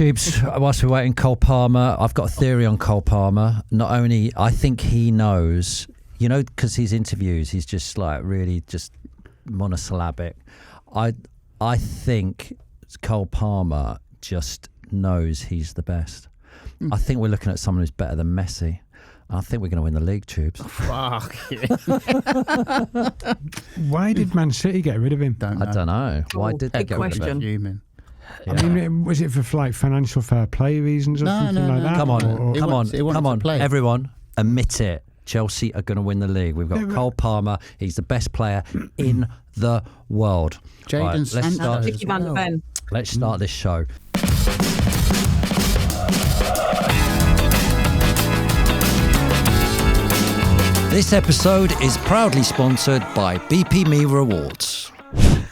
tubes whilst we're waiting. Cole Palmer. I've got a theory on Cole Palmer. Not only, I think he knows, because his interviews, he's just like really just monosyllabic. I think Cole Palmer just knows he's the best. I think we're looking at someone who's better than Messi. I think we're going to win the league, tubes. Fuck. Why did Man City get rid of him? I don't know. Why did they get rid of him? Human. Yeah. I mean, was it for like financial fair play reasons or something like that? Come on, play. Everyone, admit it. Chelsea are going to win the league. We've got Cole Palmer. He's the best player in the world. Jadon Sancho. Vicky Van der Ven. Let's start this show. This episode is proudly sponsored by BP Me Rewards.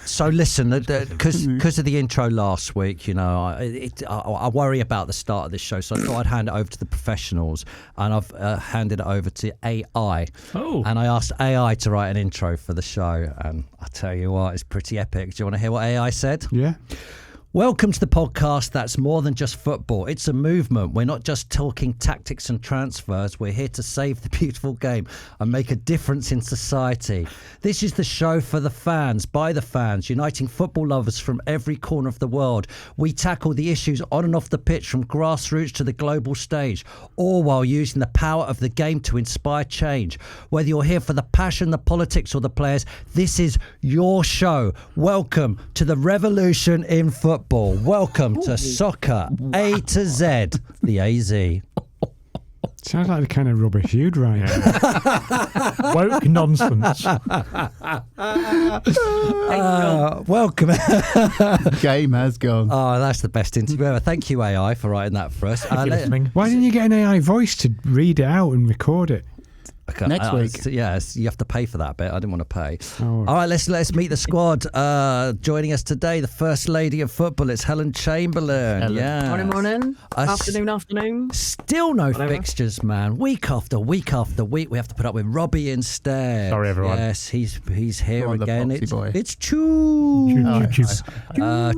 So listen, because of the intro last week, I worry about the start of this show, so I thought I'd hand it over to the professionals, and I've handed it over to AI. Oh. And I asked AI to write an intro for the show, and I tell you what, it's pretty epic. Do you want to hear what AI said? Yeah. Welcome to the podcast that's more than just football. It's a movement. We're not just talking tactics and transfers. We're here to save the beautiful game and make a difference in society. This is the show for the fans, by the fans, uniting football lovers from every corner of the world. We tackle the issues on and off the pitch from grassroots to the global stage, all while using the power of the game to inspire change. Whether you're here for the passion, the politics or the players, this is your show. Welcome to the revolution in football. Welcome to Soccer A to Z, the AZ. Sounds like the kind of rubbish you'd write. Woke nonsense. Welcome. Game has gone. Oh, that's the best interview ever. Thank you, AI, for writing that for us. Why didn't you get an AI voice to read it out and record it? Next week. Yes, you have to pay for that bit. I didn't want to pay. Oh. All right, let's meet the squad. Joining us today, the First Lady of Football. It's Helen Chamberlain. Hello. Yeah. Morning. Afternoon. Still no fixtures, man. Week after week after week, we have to put up with Robbie instead. Sorry, everyone. Yes, he's here Go on, again. It's Choo.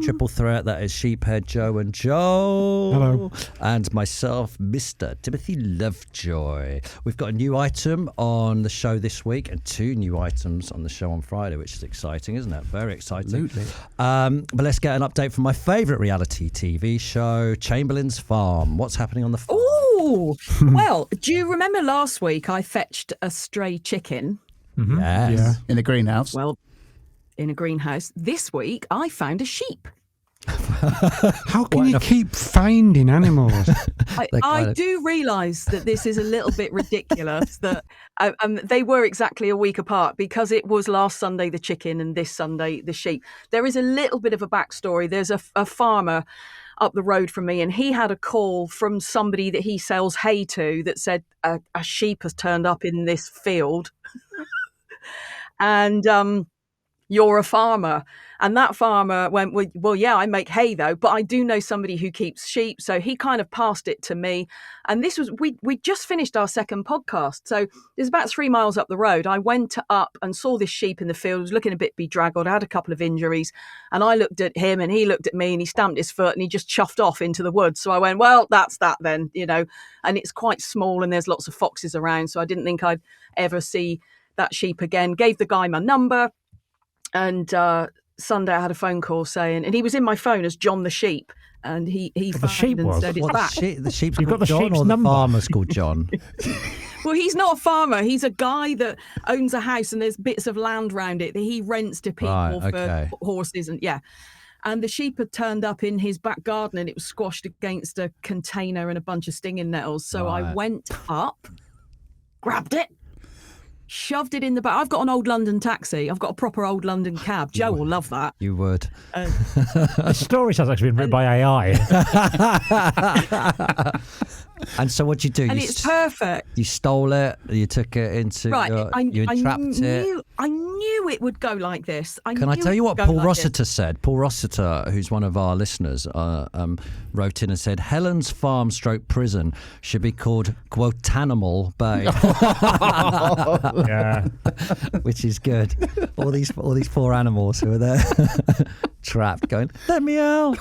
Triple threat. That is Sheephead Joe and Joe. Hello. And myself, Mr. Timothy Lovejoy. We've got a new item on the show this week and two new items on the show on Friday, which is exciting, isn't it? Very exciting. Absolutely. But let's get an update from my favourite reality TV show, Chamberlain's Farm. What's happening on the farm? Oh, well, do you remember last week I fetched a stray chicken? Mm-hmm. Yes. Yeah. In a greenhouse. Well, in a greenhouse. This week I found a sheep. How can you keep finding animals? I do realise that this is a little bit ridiculous, that they were exactly a week apart because it was last Sunday the chicken and this Sunday the sheep. There is a little bit of a backstory. There's a farmer up the road from me, and he had a call from somebody that he sells hay to that said a sheep has turned up in this field and you're a farmer. And that farmer went, well, yeah, I make hay though, but I do know somebody who keeps sheep. So he kind of passed it to me. And this was, we just finished our second podcast. So it's about 3 miles up the road. I went up and saw this sheep in the field. It was looking a bit bedraggled. I had a couple of injuries. And I looked at him and he looked at me and he stamped his foot and he just chuffed off into the woods. So I went, well, that's that then, and it's quite small and there's lots of foxes around. So I didn't think I'd ever see that sheep again. Gave the guy my number. And Sunday I had a phone call saying, and he was in my phone as John the Sheep, and he the sheep and was? said it's What, back. the sheep's You've called got the John sheep's or number? the farmer's called John? Well, he's not a farmer. He's a guy that owns a house and there's bits of land around it that he rents to people for horses and And the sheep had turned up in his back garden and it was squashed against a container and a bunch of stinging nettles. So I went up, grabbed it, shoved it in the back. I've got an old London taxi. I've got a proper old London cab. Joe will love that. You would. The story sounds like it's been written by AI. And so what'd you do? And it's perfect. You stole it. You took it into. You entrapped it. I knew it would go like this. Can I tell you what Paul Rossiter said? Paul Rossiter, who's one of our listeners, wrote in and said Helen's farm / prison should be called Guantanamo Bay. Yeah, which is good. All these poor animals who are there. trapped going, let me out.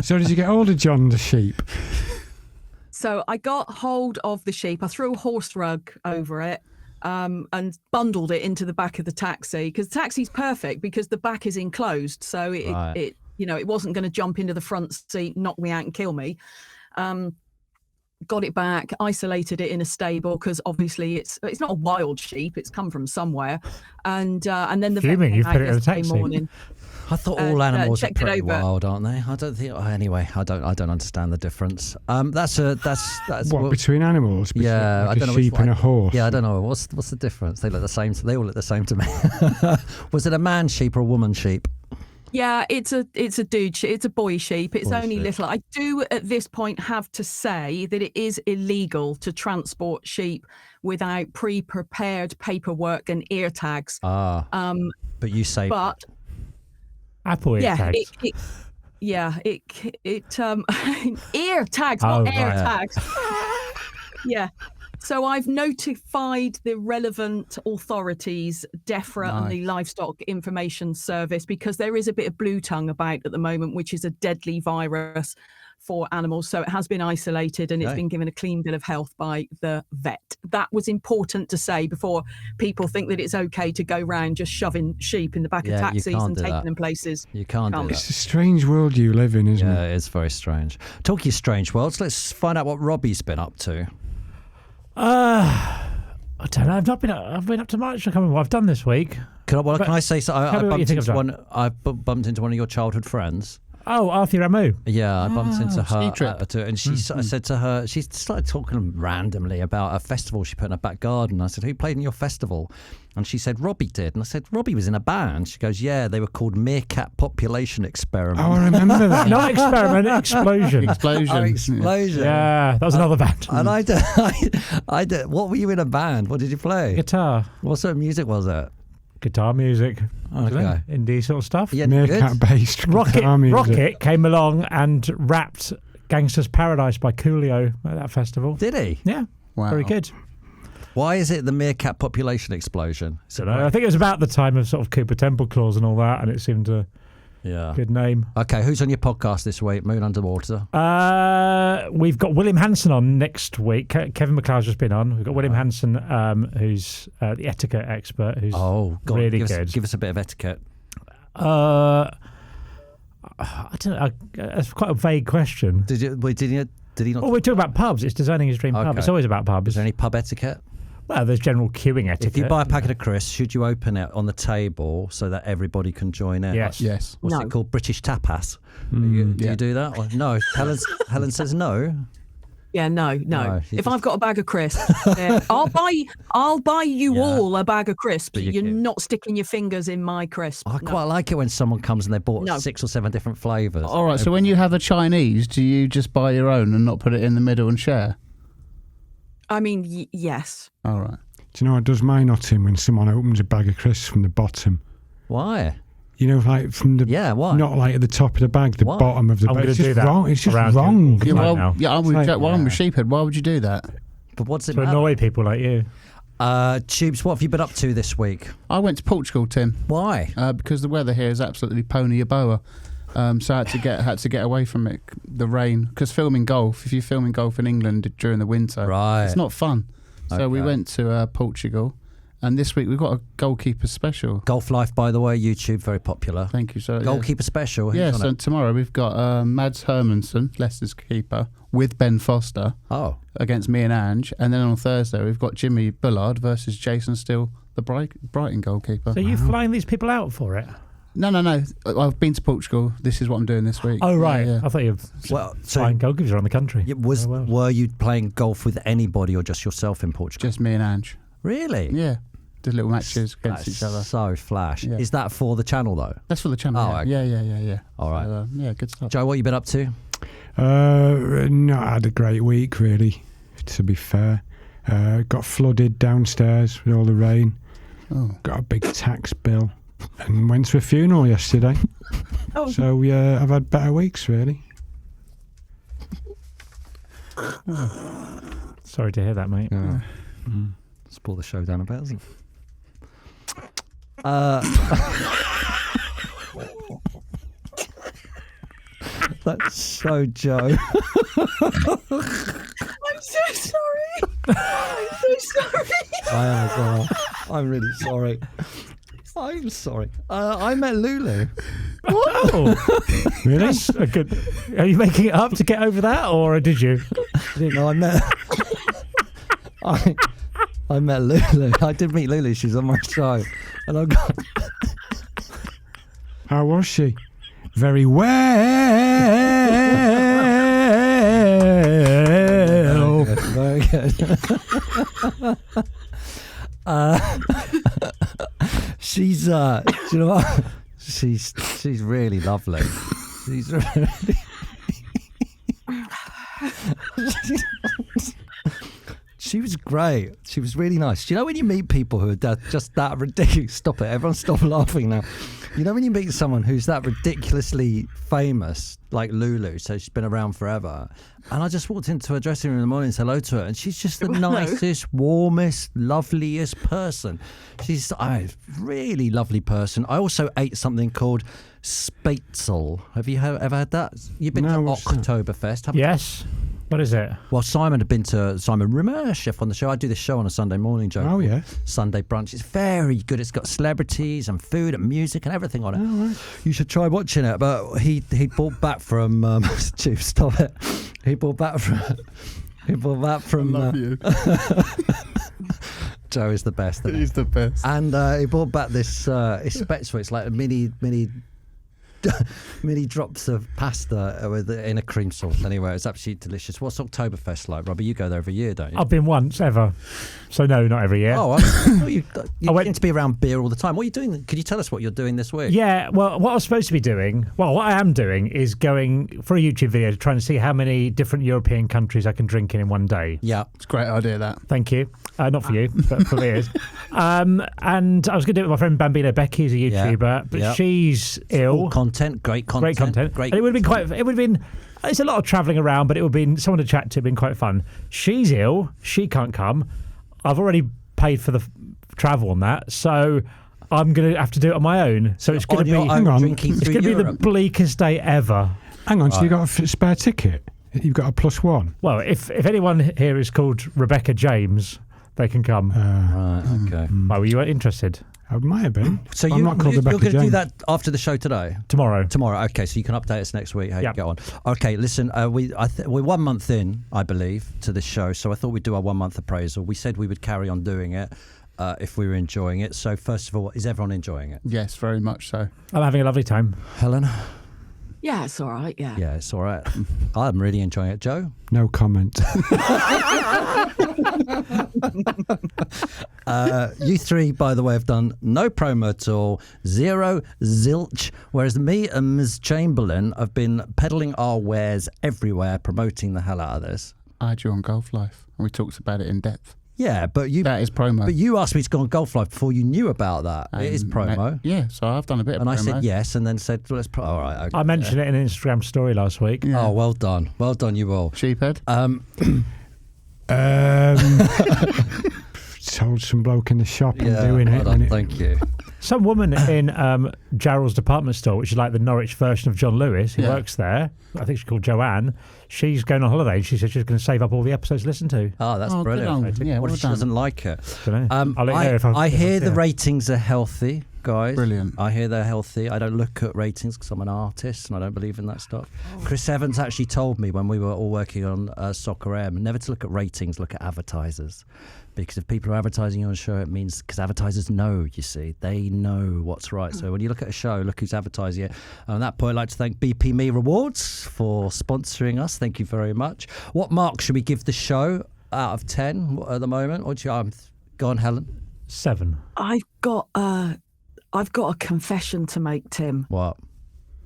So did you get hold of John the sheep? So I got hold of the sheep. I threw a horse rug over it and bundled it into the back of the taxi, because the taxi's perfect because the back is enclosed. So it wasn't going to jump into the front seat, knock me out and kill me. Got it back, isolated it in a stable, because obviously it's not a wild sheep. It's come from somewhere. And then the vet you came put out it in a taxi? yesterday morning. I thought all animals are checked it pretty over. wild, aren't they? I don't think. Anyway, I don't understand the difference. That's What, between animals? Yeah, like I don't know a sheep which one. and a horse. Yeah, I don't know. What's the difference? They look the same. They all look the same to me. Was it a man sheep or a woman sheep? Yeah, it's a dude sheep. It's a boy sheep. It's Boy only sheep. little. I do at this point have to say that it is illegal to transport sheep without pre-prepared paperwork and ear tags. But you say. But Apple ear tags. Ear tags, Oh, not air right. tags. Yeah. So I've notified the relevant authorities, DEFRA and the Livestock Information Service, because there is a bit of blue tongue about at the moment, which is a deadly virus for animals. So it has been isolated and it's been given a clean bill of health by the vet. That was important to say before people think that it's okay to go round just shoving sheep in the back of taxis and taking them places. You can't do that. It's a strange world you live in, isn't Yeah, it? it's very strange. Talking of strange worlds, let's find out what Robbie's been up to. I don't know. I've been up to much. I can't remember what I've done this week. Can I say so? Tell me what you think I've done. I bumped into one of your childhood friends. Oh, Arthur Ramu. Yeah, I bumped into her, ski trip. and I said to her, she started talking randomly about a festival she put in her back garden. I said, who played in your festival? And she said, Robbie did. And I said, Robbie was in a band. She goes, yeah, they were called Meerkat Population Experiment. Oh, I remember that. Not experiment, explosion. Explosion. Oh, Explosion. Yeah, that was another band. And I did. What were you in a band? What did you play? Guitar. What sort of music was it? Guitar music. Okay. Indie sort of stuff. Yeah, Meerkat-based guitar music. Rocket came along and rapped Gangster's Paradise by Coolio at that festival. Did he? Yeah. Wow. Very good. Why is it the Meerkat Population Explosion? I think it was about the time of sort of Cooper Temple Clause and all that, and it seemed a good name. Okay, who's on your podcast this week? Moon Underwater. We've got William Hanson on next week. Kevin McLeod's just been on. We've got William Hanson, who's the etiquette expert, who's really good. Give us a bit of etiquette. I don't know. That's quite a vague question. Did he not? Well, we're talking about pubs. It's designing his dream pub. It's always about pubs. Is there any pub etiquette? Well, there's general queuing etiquette. If you buy a packet of crisps, should you open it on the table so that everybody can join in? Yes. What's it called? British tapas. Do you do that? Or, no. Helen says no. Yeah, no. If I've got a bag of crisps, I'll buy you all a bag of crisps. You're not sticking your fingers in my crisp. I quite like it when someone comes and they bought 6 or 7 different flavours. All right, so when you have a Chinese, do you just buy your own and not put it in the middle and share? I mean, yes. All right. Do you know what does my nut in when someone opens a bag of crisps from the bottom? Why? You know, like from the why? Not like at the top of the bag, the bottom of the bag. It's just wrong. It's just wrong. Yeah, Right well, now. I'm with Sheephead. Why would you do that? But what's it To annoy people like you. Tubes, what have you been up to this week? I went to Portugal, Tim. Why? Because the weather here is absolutely pony a boa. So I had to get away from it, the rain. Because filming golf, if you're filming golf in England during the winter, it's not fun. So we went to Portugal, and this week we've got a goalkeeper special. Golf Life, by the way, YouTube, very popular. Thank you, sir. Goalkeeper special. Yeah, so tomorrow we've got Mads Hermansson, Leicester's keeper, with Ben Foster against me and Ange. And then on Thursday we've got Jimmy Bullard versus Jason Steele, the Brighton goalkeeper. So you flying these people out for it? No. I've been to Portugal. This is what I'm doing this week. Oh, right. Yeah. I thought you were flying goalkeepers around the country. Were you playing golf with anybody or just yourself in Portugal? Just me and Ange. Really? Yeah. Did little matches against each other. So flash. Yeah. Is that for the channel, though? That's for the channel. Oh, okay. Yeah. All right. So, yeah, good stuff. Joe, what you been up to? No, I had a great week, really, to be fair. Got flooded downstairs with all the rain. Oh. Got a big tax bill. And went to a funeral yesterday. So I've had better weeks, really. Sorry to hear that, mate. Let's pull the show down a bit, isn't it? That's so Joe. I'm so sorry. I'm so sorry. I am as well. I'm really sorry. I'm sorry. I met Lulu. Oh, Really? that's a good. Are you making it up to get over that, or did you? I didn't know I met. I met Lulu. I did meet Lulu. She's on my show, and I got. How was she? Very well. Very good. She's do you know what? She's really lovely. She's really. She was great. She was really nice. Do you know when you meet people who are just that ridiculous? Stop it. Everyone stop laughing now. You know when you meet someone who's that ridiculously famous, like Lulu, so she's been around forever. And I just walked into her dressing room in the morning and said hello to her, and she's just the nicest, warmest, loveliest person. She's a really lovely person. I also ate something called Spätzle. Have you ever had that? You've been to Oktoberfest, haven't you? Yes. What is it? Well, Simon Rimmer, chef on the show. I do this show on a Sunday morning, Joe. Oh, yeah. Sunday brunch. It's very good. It's got celebrities and food and music and everything on it. Oh, right. You should try watching it. But he bought back from Stu, stop it. He bought back from. I love you. Joe is the best. He's the best. And he bought back this. It's Spätzle. It's like a mini drops of pasta in a cream sauce. Anyway, it's absolutely delicious. What's Oktoberfest like, Robbie? You go there every year, don't you? I've been once ever, so no, not every year. Oh, you tend to be around beer all the time. What are you doing? Could you tell us what you're doing this week? Yeah, well, what I was supposed to be doing, what I am doing is going for a YouTube video to try and see how many different European countries I can drink in one day. Yeah. It's a great idea, that. Thank you. Not for you, but for me it is. And I was going to do it with my friend Bambino Becky, who's a YouTuber, but she's ill. Great content. And it would have been it's a lot of travelling around, but it would have been someone to chat to, been quite fun. She's ill. She can't come. I've already paid for the travel on that, so I'm going to have to do it on my own. So it's going to be it's going to be the bleakest day ever. Hang on, so you got a spare ticket? You've got a +1? Well, if anyone here is called Rebecca James, they can come. Right, okay. Why were you interested? I might have been. So I'm not called you're Rebecca going to do James. that after the show today? Tomorrow. Okay, so you can update us next week how you get on. Okay, listen, we're 1 month in, I believe, to this show, so I thought we'd do our 1 month appraisal. We said we would carry on doing it if we were enjoying it. So first of all, is everyone enjoying it? Yes, very much so. I'm having a lovely time. Helen? Yeah, it's all right. Yeah. Yeah, it's all right. I'm really enjoying it. Joe? No comment. You three, by the way, have done no promo at all, zero zilch, whereas me and Ms. Chamberlain have been peddling our wares everywhere, promoting the hell out of this. I had you on Golf Life, and we talked about it in depth. Yeah, but that is promo. But you asked me to go on Golf Life before you knew about that. It is promo. Yeah, so I've done a bit of promo. And I said yes, and then said, well, let's all right. Okay. I mentioned it in an Instagram story last week. Yeah. Oh, well done. Well done, you all. Sheephead. Told some bloke in the shop I'm doing it. Thank you. Some woman in Jarrell's department store, which is like the Norwich version of John Lewis, who works there. I think she's called Joanne. She's going on holiday and she said she's going to save up all the episodes to listen to. Oh, that's brilliant. Yeah, what if she doesn't like it? I'll let you know if I hear the ratings are healthy, guys. Brilliant. I hear they're healthy. I don't look at ratings because I'm an artist and I don't believe in that stuff. Chris Evans actually told me when we were all working on Soccer AM never to look at ratings, look at advertisers. Because if people are advertising on a show, it means because advertisers know, you see, they know what's right. So when you look at a show, look who's advertising it. And on that point, I'd like to thank BP Me Rewards for sponsoring us. Thank you very much. What mark should we give the show out of 10 at the moment? Go on, Helen. 7. I've got a confession to make, Tim. What?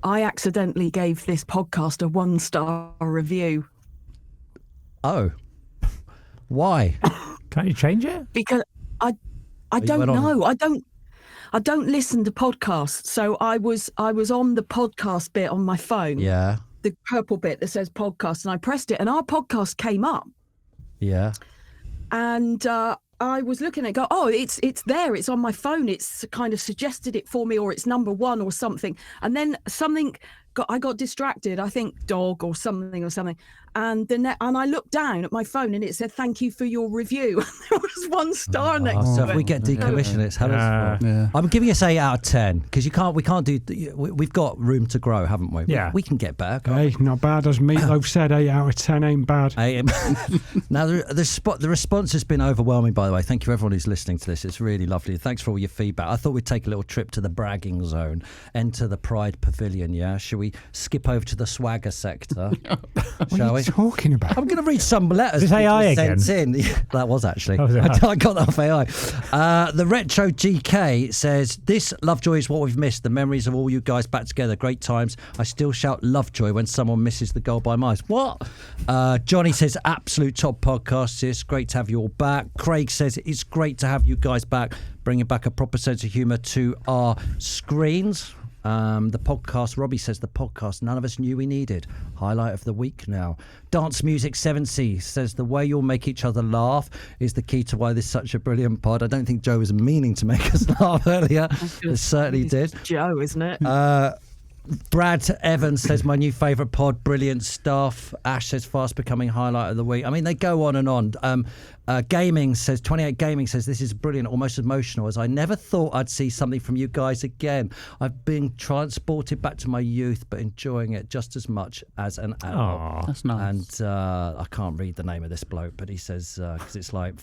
I accidentally gave this podcast a 1-star review. Oh. Why? Can't you change it? Because I don't know. I don't listen to podcasts. So I was on the podcast bit on my phone. Yeah. The purple bit that says podcast, and I pressed it, and our podcast came up. Yeah. And I was looking at it, it's there. It's on my phone. It's kind of suggested it for me, or it's number 1 or something. And then something I got distracted. I think dog or something. And I looked down at my phone and it said, "Thank you for your review." There was 1 star next to So it. if we get decommissioned, it's Helen's fault. Yeah. I'm giving us 8 out of 10 because we can't do. We've got room to grow, haven't we? Yeah. We can get better. can't we? Hey, not bad. As Meatloaf said, 8 out of 10 ain't bad. Now, the response has been overwhelming, by the way. Thank you, everyone who's listening to this. It's really lovely. Thanks for all your feedback. I thought we'd take a little trip to the bragging zone, enter the Pride Pavilion, yeah? Shall we skip over to the swagger sector? What Shall are we? you talking about? I'm going to read some letters. Is this AI people again? sent in. That was actually. Oh, was it? I got that off AI. The Retro GK says, "This Lovejoy is what we've missed. The memories of all you guys back together. Great times. I still shout Lovejoy when someone misses the goal by miles." What? Johnny says, "Absolute top podcast, sis. Great to have you all back." Craig says, "It's great to have you guys back, bringing back a proper sense of humour to our screens." The podcast, Robbie says, "The podcast none of us knew we needed. Highlight of the week now." Dance Music 7C says, "The way you'll make each other laugh is the key to why this is such a brilliant pod." I don't think Joe was meaning to make us laugh earlier. It certainly did. Joe, isn't it? Brad Evans says, "My new favourite pod, brilliant stuff." Ash says, "Fast becoming highlight of the week." I mean, they go on and on. Gaming says, 28 Gaming says, "This is brilliant, almost emotional, as I never thought I'd see something from you guys again. I've been transported back to my youth, but enjoying it just as much as an adult." Aw. That's nice. And I can't read the name of this bloke, but he says, because it's like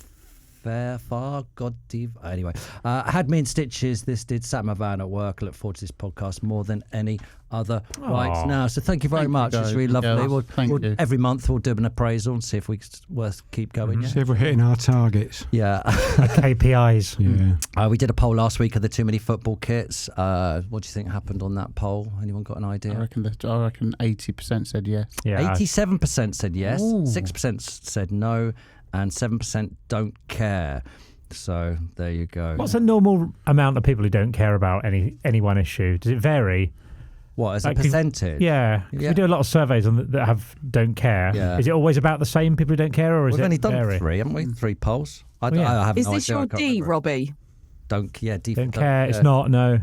God div. Anyway, had me in stitches. This did sat my van at work. I look forward to this podcast more than any other right now. So thank you very much. It's really lovely. Yeah, thank you. Every month we'll do an appraisal and see if it's worth keep going. See if we're hitting our targets. Yeah. KPIs. Yeah. We did a poll last week of the too many football kits. What do you think happened on that poll? Anyone got an idea? I reckon 80% said yes. Yeah. 87% said yes. Ooh. 6% said no. And 7% don't care. So there you go. What's a normal amount of people who don't care about any one issue? Does it vary? What, as Like, a percentage? Yeah. 'Cause we do a lot of surveys that have don't care. Yeah. Is it always about the same people who don't care, or is We've it only done vary? 3, haven't we? 3 polls. I have Is no this idea. I your can't D, remember. Robbie? D Don't care. It's not. No.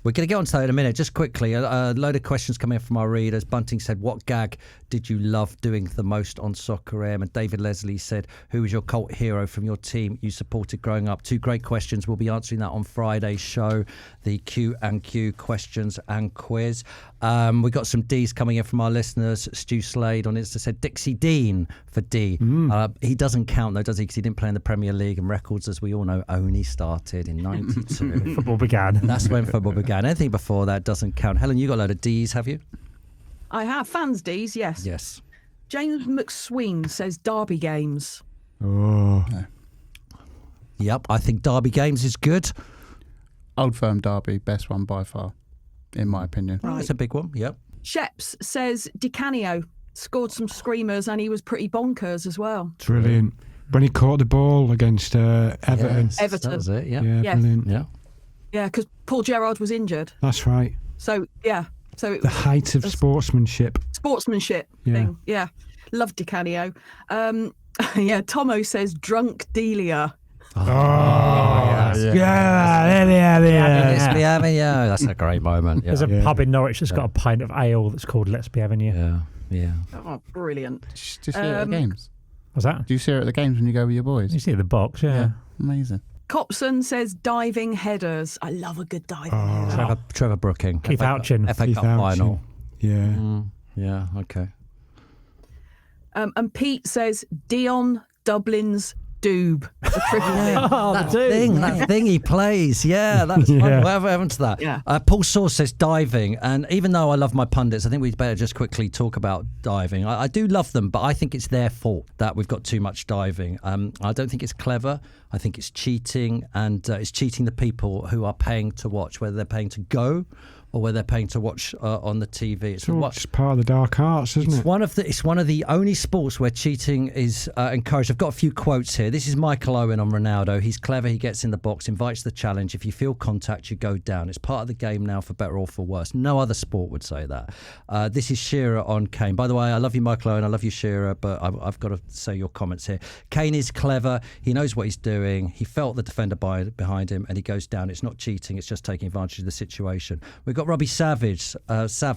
We're going to get on to that in a minute. Just quickly, a load of questions coming in from our readers. Bunting said, "What gag did you love doing the most on Soccer AM?" And David Leslie said, "Who was your cult hero from your team you supported growing up?" 2 great questions. We'll be answering that on Friday's show, the Q&Q questions and quiz. We got some D's coming in from our listeners. Stu Slade on Insta said, "Dixie Dean for D." He doesn't count though, does he? Because he didn't play in the Premier League, and records, as we all know, only started in 92. Football began. That's when football began. Anything before that doesn't count. Helen, you got a load of D's, have you? I have. Fans D's, yes. Yes. James McSween says Derby games. Oh. Yep, I think Derby games is good. Old Firm Derby, best one by far, in my opinion. Right. That's a big one, yep. Sheps says Canio scored some screamers and he was pretty bonkers as well. Brilliant. When he caught the ball against Everton. Yes, Everton. That was it, yeah. Yeah, Yes. brilliant. Yeah. Yeah, because Paul Gerrard was injured. That's right. So, yeah. So it The was height of sportsmanship. sportsmanship Yeah. thing. Yeah. Loved Canio. Yeah, Tomo says drunk Delia. Yeah, that's a great moment. Yeah. There's a pub in Norwich that's got a pint of ale that's called Let's Be Having You. Yeah. Oh, brilliant. Do you see it at the games? What's that? Do you see it at the games when you go with your boys? You see the box, yeah. Amazing. Copson says diving headers. I love a good diving header. Trevor Brooking. Keith Ouchin. FA Keith Cup Ouchin. final. Yeah. Yeah, okay. And Pete says Dion Dublin's Doob. The triple thing. That thing he plays. Yeah, that's fun. Whatever happened to that? Yeah. Paul Source says diving. And even though I love my pundits, I think we'd better just quickly talk about diving. I do love them, but I think it's their fault that we've got too much diving. I don't think it's clever. I think it's cheating, and it's cheating the people who are paying to watch, whether they're paying to go or whether they're paying to watch on the TV. It's part of the dark arts, isn't it? It's one of the only sports where cheating is encouraged. I've got a few quotes here. This is Michael Owen on Ronaldo. He's clever. He gets in the box, invites the challenge. If you feel contact, you go down. It's part of the game now, for better or for worse. No other sport would say that. This is Shearer on Kane. By the way, I love you, Michael Owen. I love you, Shearer, but I've got to say your comments here. Kane is clever. He knows what he's doing. He felt the defender behind him, and he goes down. It's not cheating. It's just taking advantage of the situation. We've got got Robbie Sav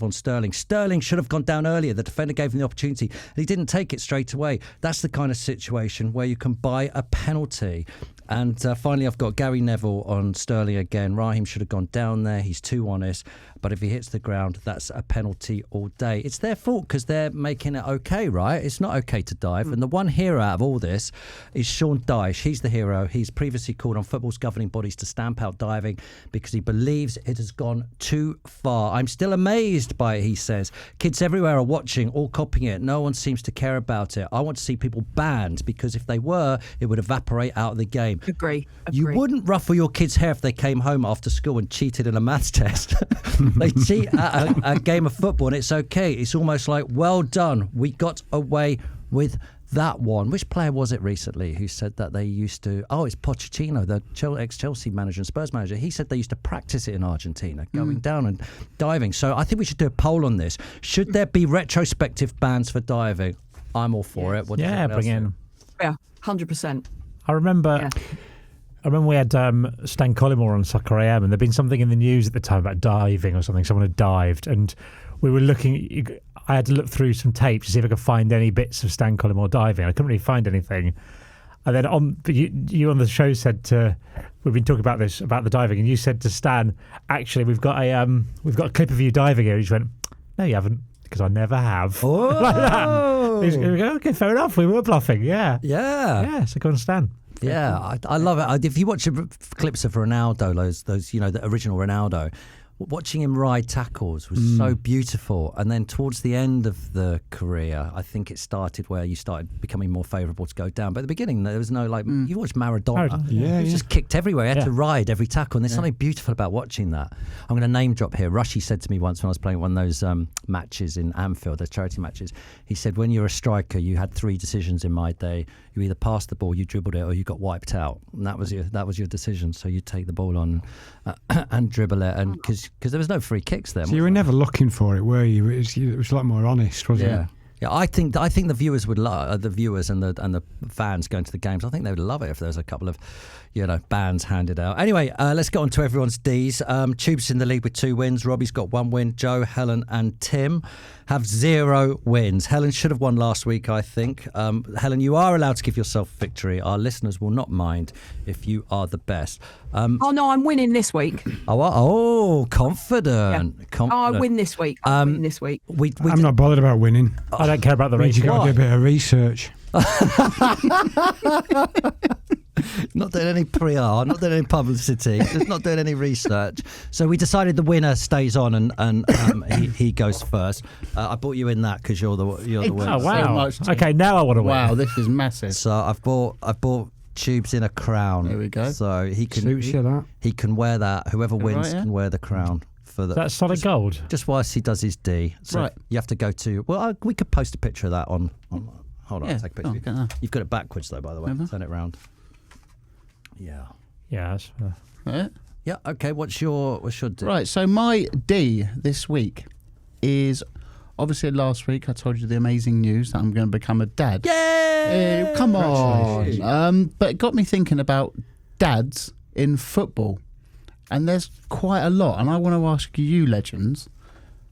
on Sterling. Sterling should have gone down earlier. The defender gave him the opportunity, and he didn't take it straight away. That's the kind of situation where you can buy a penalty. And finally, I've got Gary Neville on Sterling again. Raheem should have gone down there. He's too honest. But if he hits the ground, that's a penalty all day. It's their fault because they're making it okay, right? It's not okay to dive. And the one hero out of all this is Sean Dyche. He's the hero. He's previously called on football's governing bodies to stamp out diving because he believes it has gone too far. I'm still amazed by it, he says. Kids everywhere are watching, all copying it. No one seems to care about it. I want to see people banned because if they were, it would evaporate out of the game. Agree. You wouldn't ruffle your kids' hair if they came home after school and cheated in a maths test. They cheat at a game of football and it's okay. It's almost like, well done, we got away with that one. Which player was it recently who said that they used to... Oh, it's Pochettino, the ex-Chelsea manager and Spurs manager. He said they used to practice it in Argentina, going down and diving. So I think we should do a poll on this. Should there be retrospective bans for diving? I'm all for it. What does everyone else bring in. Yeah, 100%. I remember we had Stan Collymore on Soccer AM, and there'd been something in the news at the time about diving or something. Someone had dived, and we were looking. I had to look through some tapes to see if I could find any bits of Stan Collymore diving. I couldn't really find anything. And then you on the show said we've been talking about this about the diving, and you said to Stan, actually we've got a clip of you diving here. He just went, no, you haven't, because I never have. Oh. Like that. He was going, okay, fair enough. We were bluffing. Yeah. So go on, Stan. Yeah, I love it. If you watch clips of Ronaldo, those the original Ronaldo, watching him ride tackles was so beautiful. And then towards the end of the career, I think it started where you started becoming more favourable to go down. But at the beginning, there was no you watched Maradona. He just kicked everywhere. He had to ride every tackle. And there's something beautiful about watching that. I'm going to name drop here. Rushy said to me once when I was playing one of those matches in Anfield, those charity matches, he said, when you're a striker, you had 3 decisions in my day. You either passed the ball, you dribbled it, or you got wiped out. And that was your decision. So you take the ball on and dribble it, and because there was no free kicks there. So you were never looking for it, were you? It was a lot more honest, wasn't it? Yeah, I think the viewers would love the viewers and the fans going to the games. I think they would love it if there was a couple of bands handed out. Anyway, let's get on to everyone's D's. Tube's in the lead with 2 wins. Robbie's got 1 win. Joe, Helen, and Tim have 0 wins. Helen should have won last week, I think. Helen, you are allowed to give yourself victory. Our listeners will not mind if you are the best. Oh no, I'm winning this week. Confident. Yeah. Confident. I win this week. I win this week. I'm not bothered about winning. I don't care about the race. You've got to do a bit of research. Not doing any PR, not doing any publicity, just not doing any research. So we decided the winner stays on and he goes first. I brought you in that because you're the winner. Oh wow! Okay, now I want to win. Wow, this is massive. So I've bought Tubes in a crown. There we go. So he can he can wear that. Whoever wins can wear the crown. For the, that's solid gold. Just whilst he does his D. So you have to go to. Well, we could post a picture of that on hold on, I'll take a picture. You've got it backwards though, by the way. Turn it round. Yeah. Yeah. Yeah. Okay. What's your D? Right. So my D this week is obviously last week I told you the amazing news that I'm going to become a dad. Yay! Come on. But it got me thinking about dads in football, and there's quite a lot. And I want to ask you, legends,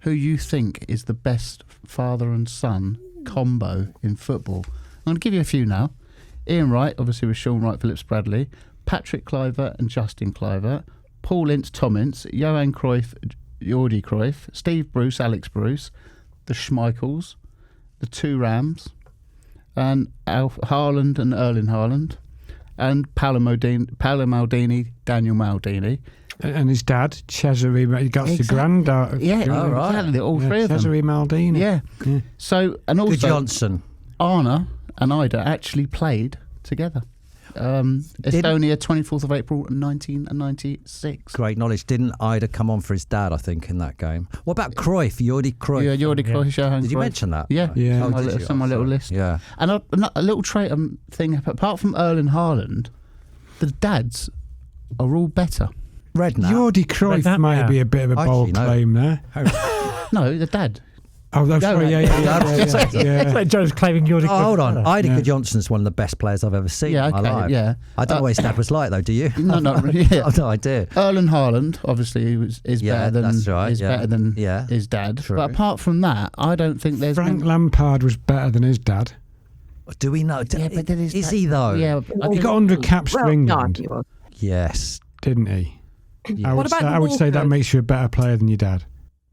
who you think is the best father and son combo in football. I'm going to give you a few now. Iain Wright, obviously with Sean Wright, Phillips Bradley, Patrick Kluivert and Justin Kluivert, Paul Ince, Tom Ince, Johan Cruyff, Jordi Cruyff, Steve Bruce, Alex Bruce, the Schmeichels, the 2 Rams, and Haaland and Erling Haaland, and Paolo Maldini, Daniel Maldini. And his dad, Cesare, he got the granddad. Yeah, exactly, all 3 of them. Cesare Maldini. Yeah. So, and also... Good Johnson. Arna and Ida actually played together. Estonia, 24th of April, 1996. Great knowledge. Didn't Ida come on for his dad, I think, in that game? What about Cruyff, Jordi Cruyff? Yeah, Jordi Cruyff. Did you mention that? Yeah. It's on my little list. Yeah. And a little trait thing, apart from Erling Haaland, the dads are all better. Redknapp. Jordi Cruyff might be a bit of a bold claim there. No, the dad. Oh, that's right. Yeah. Like Joe's claiming you're the. Oh, hold on. Idika Johnson's one of the best players I've ever seen in my life. Yeah. I don't know what his dad was like, though. Do you? No, not really. Yeah. I've no idea. Erling Haaland, obviously, is better than better than his dad. True. But apart from that, I don't think there's Frank Lampard was better than his dad. Do we know? Yeah, but then is he though? Yeah, he got 100 caps for England, Yes, didn't he? Yeah. I would say that makes you a better player than your dad.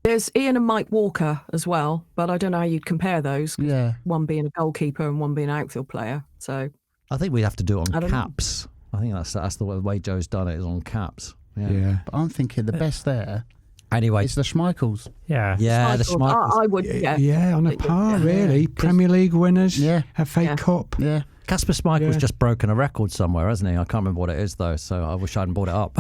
There's Iain and Mike Walker as well, but I don't know how you'd compare those. Yeah. One being a goalkeeper and one being an outfield player. So I think we'd have to do it on caps. I think that's the way Joe's done it, is on caps. Yeah. But I'm thinking the best there. Anyway, it's the Schmeichels. Yeah, the Schmeichels. I would. Yeah, on a par, really. Premier League winners. Yeah. FA Cup. Yeah. Casper Schmeichel's just broken a record somewhere, hasn't he? I can't remember what it is though, so I wish I hadn't brought it up.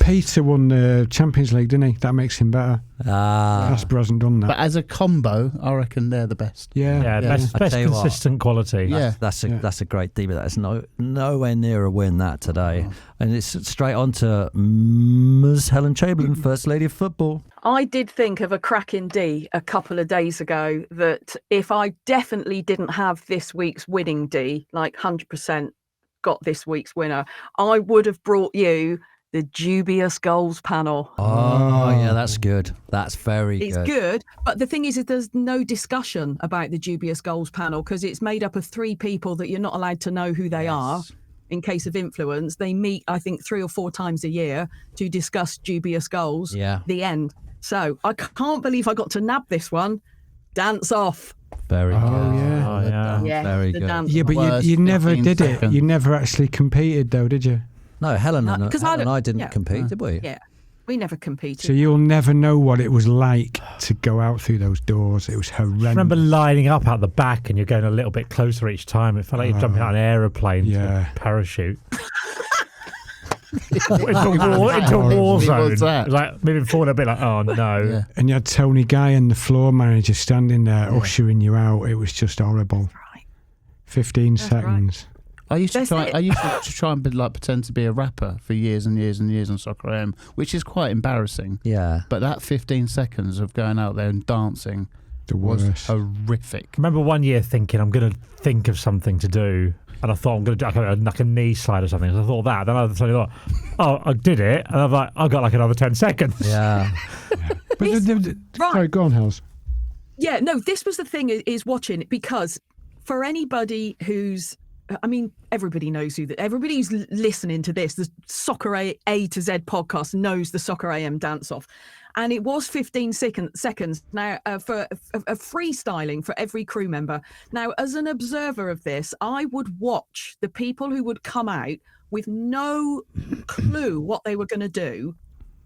Peter won the Champions League, didn't he? That makes him better. Casper hasn't done that. But as a combo, I reckon they're the best. Yeah. Best consistent quality. That's a great deal. That's nowhere near a win that today. And it's straight on to Ms. Helen Chamberlain, First Lady of Football. I did think of a cracking D a couple of days ago that if I definitely didn't have this week's winning D, like 100% got this week's winner, I would have brought you the dubious goals panel. Oh, yeah, that's good. That's very good. It's good, but the thing is there's no discussion about the dubious goals panel because it's made up of 3 people that you're not allowed to know who they are. In case of influence, they meet, I think, 3 or 4 times a year to discuss dubious goals. Yeah. The end. So I can't believe I got to nab this one. Dance off. Very good. Yeah, very good. Yeah, but you never did it. You never actually competed, though, did you? No, Helen and I didn't compete, did we? Yeah, we never competed. So you'll never know what it was like to go out through those doors. It was horrendous. I remember lining up out the back and you're going a little bit closer each time. It felt like you're jumping out of an aeroplane to a parachute. into a war zone. It was like moving forward a bit like, oh no. Yeah. And you had Tony Guy and the floor manager standing there ushering you out. It was just horrible. 15 seconds. Right. I used to try and pretend to be a rapper for years and years and years on Soccer AM, which is quite embarrassing. Yeah. But that 15 seconds of going out there and dancing was horrific. I remember one year thinking I'm going to think of something to do, and I thought I'm going to do like a knee slide or something. So I thought that. Then I suddenly thought, oh, I did it, and I'm like, I got like another 10 seconds. Yeah. Sorry, go on, Hells. Yeah, no, this was the thing is watching it because for anybody who's everybody knows everybody who's listening to this, the Soccer A to Z podcast knows the Soccer AM dance-off. And it was 15 seconds now for a freestyling for every crew member. Now, as an observer of this, I would watch the people who would come out with no clue what they were going to do,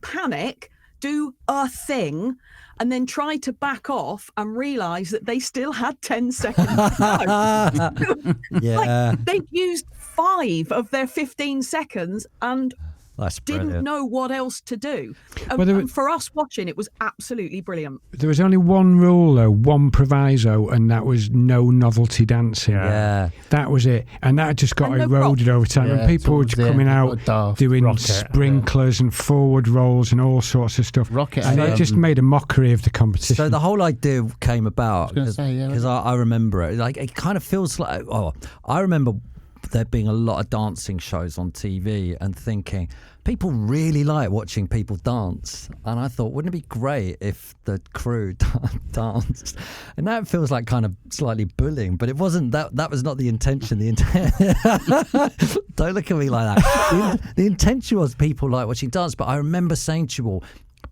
panic, do a thing, and then try to back off and realise that they still had 10 seconds to go. Yeah. They'd used 5 of their 15 seconds and didn't know what else to do. And for us watching, it was absolutely brilliant. There was only one rule, though, one proviso, and that was no novelty dancing. Yeah. That was it. And that just got eroded over time. And people were coming out doing sprinklers and forward rolls and all sorts of stuff. And it just made a mockery of the competition. So the whole idea came about because I remember it. Like, it kind of feels like, I remember there being a lot of dancing shows on TV and thinking people really like watching people dance, and I thought, wouldn't it be great if the crew danced? And that feels like kind of slightly bullying, but it wasn't. That was not the intention. Don't look at me like that. The intention was people like watching dance, but I remember saying to you all,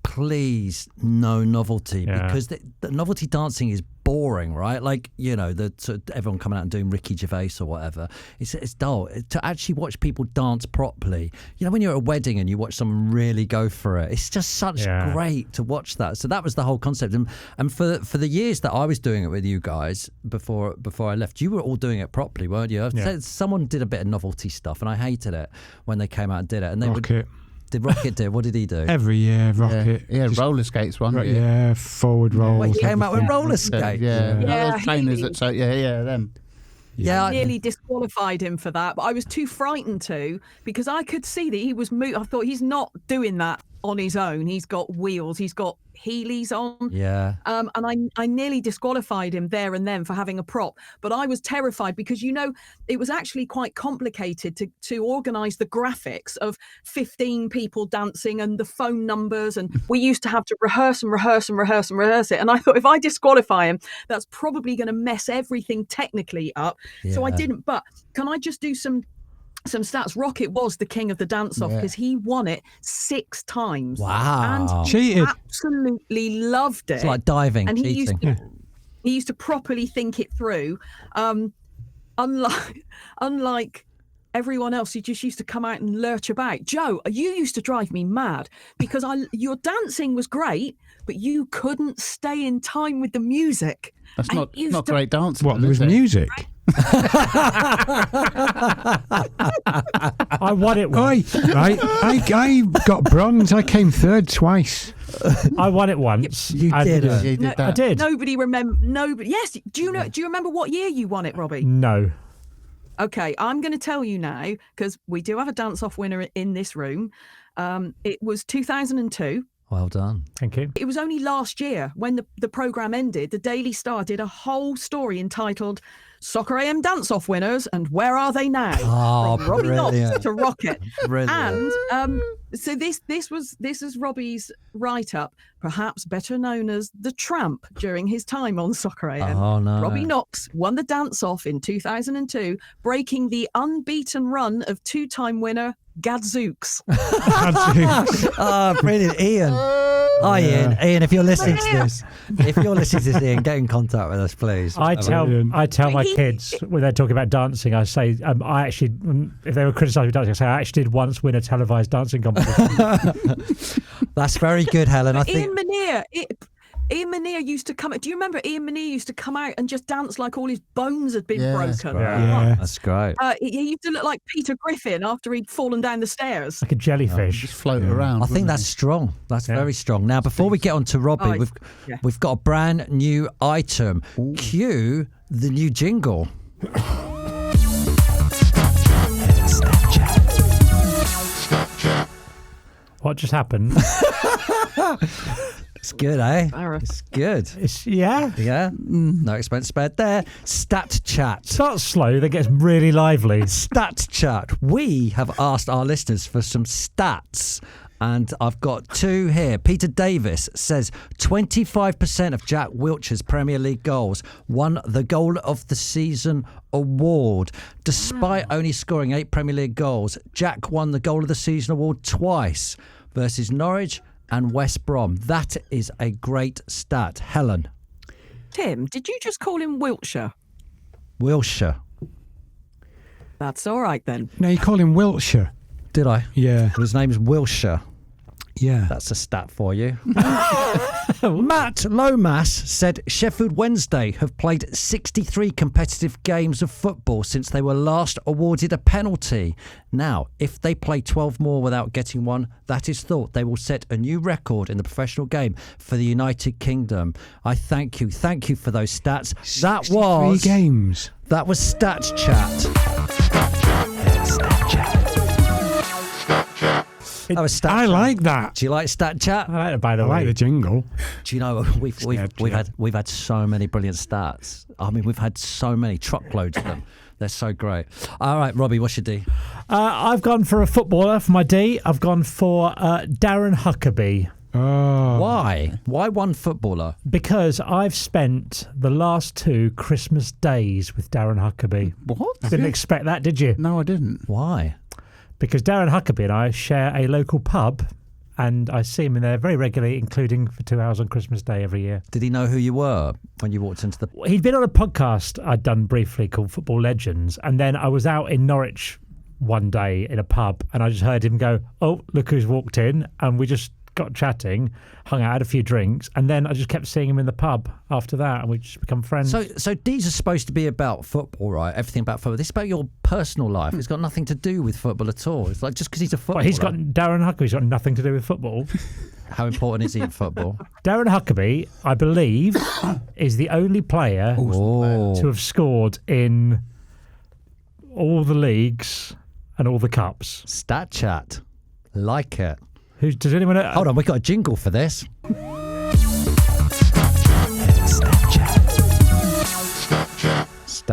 please, no novelty, because the novelty dancing is boring, right? Like, everyone coming out and doing Ricky Gervais or whatever. It's dull. To actually watch people dance properly, when you're at a wedding and you watch someone really go for it, it's just such great to watch that. So that was the whole concept. And for the years that I was doing it with you guys before I left, you were all doing it properly, weren't you? Someone did a bit of novelty stuff, and I hated it when they came out and did it. And they would. Did Rocket do? What did he do? Every year, Rocket. Yeah, roller skates one. Yeah, forward rolls. Well, he came out with roller skates. Those trainers them. Yeah, I nearly disqualified him for that, but I was too frightened to, because I could see that he was I thought, he's not doing that on his own. He's got wheels. He's got Heelys on. Yeah. And I nearly disqualified him there and then for having a prop, but I was terrified because, it was actually quite complicated to organise the graphics of 15 people dancing and the phone numbers. And we used to have to rehearse it. And I thought, if I disqualify him, that's probably going to mess everything technically up. Yeah. So I didn't. But can I just do some stats? Rocket was the king of the dance-off because he won it 6 times. Wow. And cheated. Absolutely loved it. It's like diving, and cheating. He used to properly think it through. Unlike everyone else, he just used to come out and lurch about. Joe, you used to drive me mad because your dancing was great, but you couldn't stay in time with the music. That's not great dancing. What, there was music? I won it once. I got bronze. I came third twice. I won it once. You did that. I did. Nobody remember. Nobody. Yes. Do you remember what year you won it, Robbie? No. Okay, I'm going to tell you now because we do have a dance-off winner in this room. It was 2002. Well done. Thank you. It was only last year when the programme ended, the Daily Star did a whole story entitled Soccer AM Dance-Off Winners and Where Are They Now? Oh, from Robbie Knox to Rocket. Brilliant. And so this is Robbie's write-up, perhaps better known as the Tramp during his time on Soccer AM. Oh, no. Robbie Knox won the dance-off in 2002, breaking the unbeaten run of 2-time winner Gadzooks. Oh, brilliant. Iain. Hi, Iain. Iain, if you're listening to this, Iain, get in contact with us, please. I tell my kids when they're talking about dancing, I say, I actually, if they were criticising dancing, I say, I actually did once win a televised dancing competition. That's very good, Helen. I think Iain Menier used to come. Do you remember Iain Menier used to come out and just dance like all his bones had been broken? That's great. He used to look like Peter Griffin after he'd fallen down the stairs. Like a jellyfish. Just float around. I think that's strong. That's very strong. Now, before we get on to Robbie, we've got a brand new item. Ooh. Cue the new jingle. What just happened? It's good, eh? It's good. Yeah. No expense spared there. Stat chat. Starts slow, then gets really lively. Stat chat. We have asked our listeners for some stats. And I've got 2 here. Peter Davis says 25% of Jack Wilshere's Premier League goals won the Goal of the Season award. Despite only scoring 8 Premier League goals, Jack won the Goal of the Season award twice versus Norwich and West Brom. That is a great stat. Helen. Tim, did you just call him Wiltshire? Wilshere. That's all right then. No, you call him Wiltshire. Did I? Yeah. His name's Wilshere. Yeah. That's a stat for you. Matt Lomas said Sheffield Wednesday have played 63 competitive games of football since they were last awarded a penalty. Now, if they play 12 more without getting one, that is thought they will set a new record in the professional game for the United Kingdom. I thank you. Thank you for those stats. That was 3 games. That was Stats Chat. I like that. Do you like Stat Chat? I like it, by the way. I like the jingle. Do you know we've had so many brilliant stats. I mean, we've had so many, truckloads of them. They're so great. All right, Robbie, what's your D? I've gone for a footballer for my D. I've gone for Darren Huckerby. Oh. Why? Why one footballer? Because I've spent the last 2 Christmas days with Darren Huckerby. What? Didn't expect that, did you? No, I didn't. Why? Because Darren Huckerby and I share a local pub, and I see him in there very regularly, including for 2 hours on Christmas Day every year. Did he know who you were when you walked into the... He'd been on a podcast I'd done briefly called Football Legends, and then I was out in Norwich one day in a pub, and I just heard him go, "Oh, look who's walked in," and we just got chatting, hung out, had a few drinks, and then I just kept seeing him in the pub after that, and we just become friends. So these are supposed to be about football, right? Everything about football. This is about your personal life. It's got nothing to do with football at all. It's like just because he's a footballer. Well, Darren Huckerby's got nothing to do with football. How important is he in football? Darren Huckerby, I believe, is the only player to have scored in all the leagues and all the cups. Stat Chat. Like it. Does anyone... Hold on, we've got a jingle for this.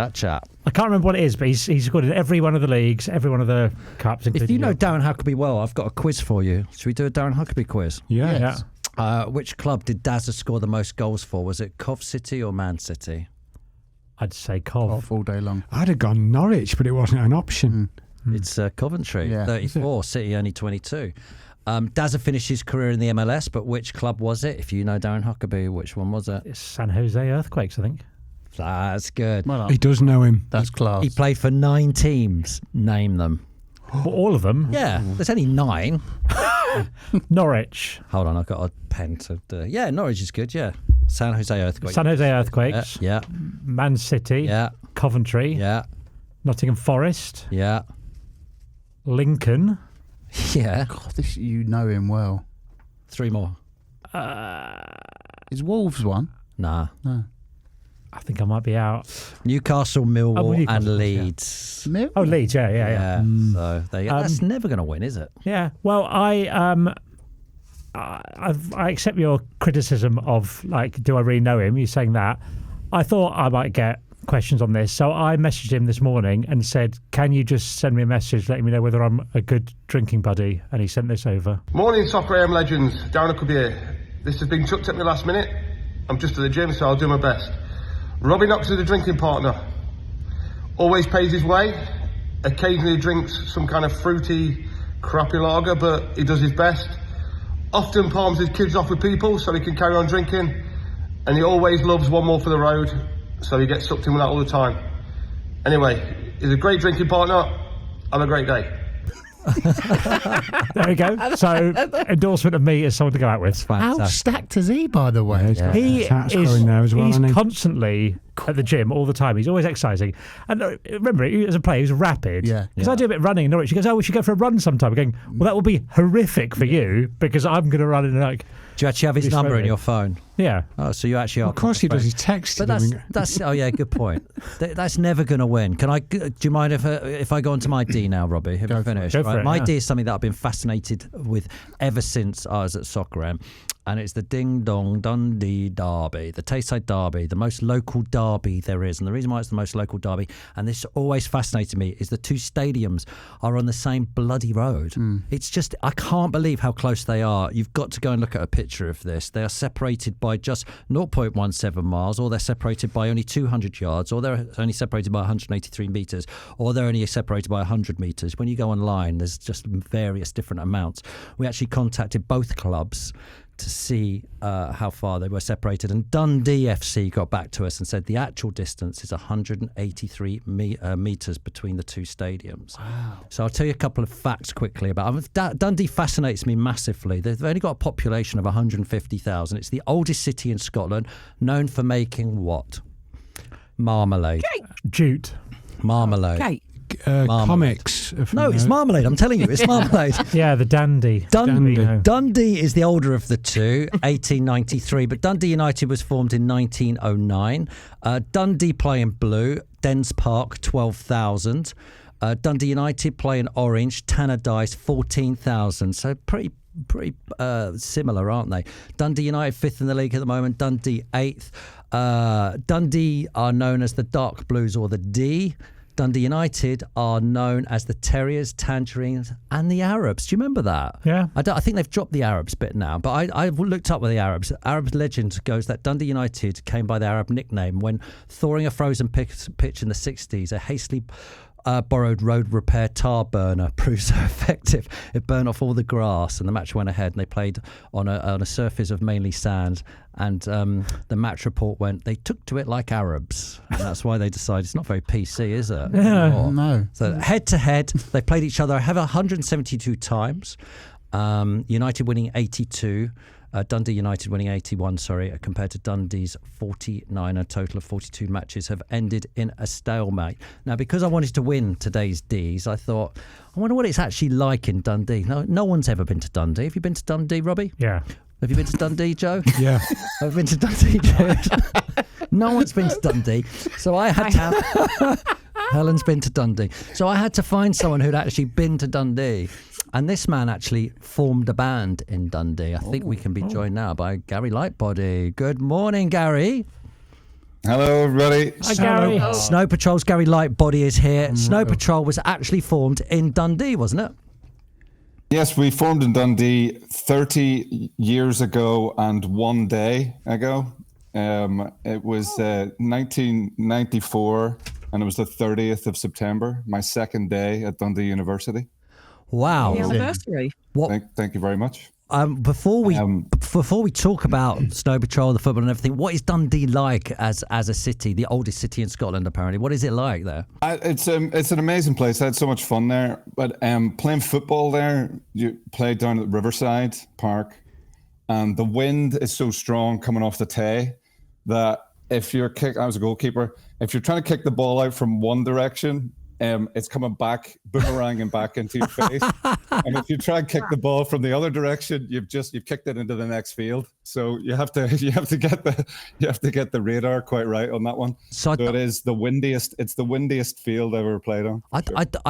that chap? I can't remember what it is, but he's scored in every one of the leagues, every one of the cups. If you know Darren Huckerby well, I've got a quiz for you. Should we do a Darren Huckerby quiz? Yes. Which club did Dazza score the most goals for? Was it Cov City or Man City? I'd say Cov all day long. I'd have gone Norwich, but it wasn't an option. It's Coventry, 34, City only 22. Dazza finished his career in the MLS, but which club was it? If you know Darren Huckerby, which one was it? It's San Jose Earthquakes, I think. That's good. Well, he does know him. That's class. He played for 9 teams. Name them. Well, all of them? Yeah, there's only 9. Norwich. Hold on, I've got a pen to do. Yeah, Norwich is good, yeah. San Jose Earthquakes. San Jose Earthquakes. Yeah. Man City. Yeah. Coventry. Yeah. Nottingham Forest. Yeah. Lincoln. Yeah. God, you know him well. 3 more. Is Wolves one? Nah. No. I think I might be out. Newcastle, Millwall, Newcastle, and Leeds. Yeah. Oh, Leeds, yeah. So that's never going to win, is it? Yeah. Well, I accept your criticism of, like, do I really know him? You're saying that. I thought I might get questions on this, so I messaged him this morning and said, can you just send me a message letting me know whether I'm a good drinking buddy? And he sent this over. Morning, Soccer AM legends. Darren Huckerby here. This has been chucked at me last minute. I'm just at the gym, so I'll do my best. Robbie Knox is a drinking partner. Always pays his way. Occasionally drinks some kind of fruity, crappy lager, but he does his best. Often palms his kids off with people so he can carry on drinking. And he always loves one more for the road, so he gets sucked in with that all the time. Anyway, he's a great drinking partner. Have a great day. There we go. So, endorsement of me as someone to go out with. How stacked is he, by the way? Yeah, he is there as well, he's constantly at the gym all the time. He's always exercising. And remember, as a player, he was rapid. Yeah. Because I do a bit of running in Norwich. He goes, we should go for a run sometime. I'm going, well, that will be horrific for you because I'm going to run in like... Do you actually have his number in your phone? Yeah. Oh, so you actually are. Of course he does. He texts. But that's oh yeah, good point. That's never going to win. Do you mind if I go on to my D now, Robbie? Have you finished? Go for it, My yeah. D is something that I've been fascinated with ever since I was at Soccer AM, and it's the Ding Dong Dundee Derby, the Tayside Derby, the most local derby there is. And the reason why it's the most local derby, and this always fascinated me, is the 2 stadiums are on the same bloody road. It's just, I can't believe how close they are. You've got to go and look at a picture of this. They are separated by just 0.17 miles, or they're separated by only 200 yards, or they're only separated by 183 metres, or they're only separated by 100 metres. When you go online, there's just various different amounts. We actually contacted both clubs to see how far they were separated, and Dundee FC got back to us and said the actual distance is 183 metres between the 2 stadiums. Wow. So I'll tell you a couple of facts quickly about Dundee. Fascinates me massively. They've only got a population of 150,000. It's the oldest city in Scotland, known for making what? Marmalade. Jute. Marmalade. Cake. Comics. No, it's marmalade. I'm telling you, it's marmalade. Yeah, the Dandy. Dundee is the older of the two, 1893, but Dundee United was formed in 1909. Dundee play in blue, Dens Park, 12,000. Dundee United play in orange, Tannadice, 14,000. So pretty similar, aren't they? Dundee United 5th in the league at the moment, Dundee 8th. Dundee are known as the Dark Blues or the D. Dundee United are known as the Terriers, Tangerines and the Arabs. Do you remember that? Yeah. I think they've dropped the Arabs bit now, but I looked up with the Arabs. Arab legend goes that Dundee United came by the Arab nickname when thawing a frozen pitch in the 60s, a hastily borrowed road repair tar burner proved so effective it burned off all the grass, and the match went ahead, and they played on a surface of mainly sand, and the match report went, they took to it like Arabs, and that's why they decided it's not very PC, is it? Yeah. No. So head to head they played each other 172 times, United winning 82, Dundee United winning 81, compared to Dundee's 49. A total of 42 matches have ended in a stalemate. Now, because I wanted to win today's D's, I thought, I wonder what it's actually like in Dundee. No one's ever been to Dundee. Have you been to Dundee, Robbie? Yeah. Have you been to Dundee, Joe? Yeah. I've been to Dundee, Joe. No one's been to Dundee. So I had to... Helen's been to Dundee. So I had to find someone who'd actually been to Dundee. And this man actually formed a band in Dundee. I think we can be joined now by Gary Lightbody. Good morning, Gary. Hello, everybody. Hi, Gary. Hello. Snow Patrol's Gary Lightbody is here. Snow Patrol was actually formed in Dundee, wasn't it? Yes, we formed in Dundee 30 years ago and 1 day ago. It was 1994, and it was the 30th of September, my second day at Dundee University. Wow. The anniversary. Thank you very much. Before we talk about Snow Patrol, the football and everything, what is Dundee like as a city, the oldest city in Scotland apparently? What is it like there? It's an amazing place. I had so much fun there. But playing football there, you play down at Riverside Park, and the wind is so strong coming off the Tay that if you're I was a goalkeeper. If you're trying to kick the ball out from one direction, it's coming back, boomeranging back into your face. And if you try and kick the ball from the other direction, you've kicked it into the next field. So you have to get the radar quite right on that one. So it is the windiest. It's the windiest field I've ever played on. I